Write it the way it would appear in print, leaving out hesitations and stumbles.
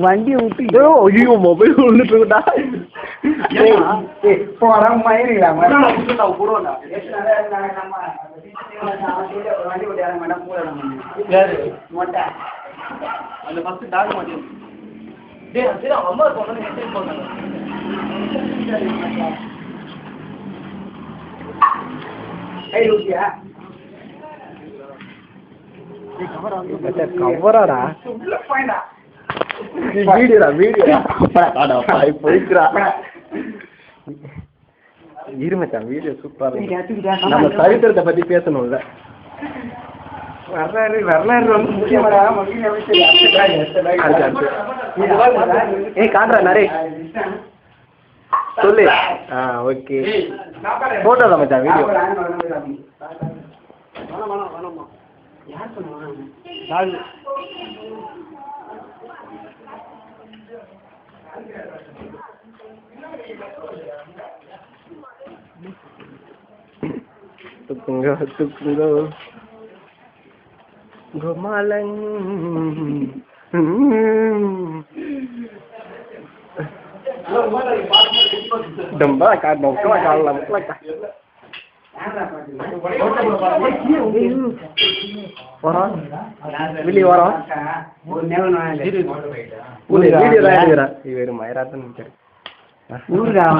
வண்டியை விட்டு ஐயோ மொபைல் விழுந்துட்டு இருக்குடா. போடா மயிரிங்களா மொட்டை அந்த ஃபர்ஸ்ட் டாக் மாட்டேன். டேய் அது அம்மா சொன்னா மெசேஜ் பண்ணாங்க. ஏய் லூசியா கவராடா வீடியோடா போயிக்கிறா. இருமச்சான் வீடியோ சூப்பரா இருக்கு. நம்ம சரித்திரத்தை பத்தி பேசணும்ல. வரலாறு ரொம்ப முக்கியமாடா. ஏய் காட்டுறா நிறைய சொல்லு. ஓகே போட்டோ தான் மச்சான் வீடியோ. யார் சொன்னா துக்குங்க கோமாலங் டம்பா காட்டும் காணலாம் வரோம் வெளியே வரோம். வீடியோ தான் எடுக்கிறேன். இவர் மயராட்டம் ஊருக்காக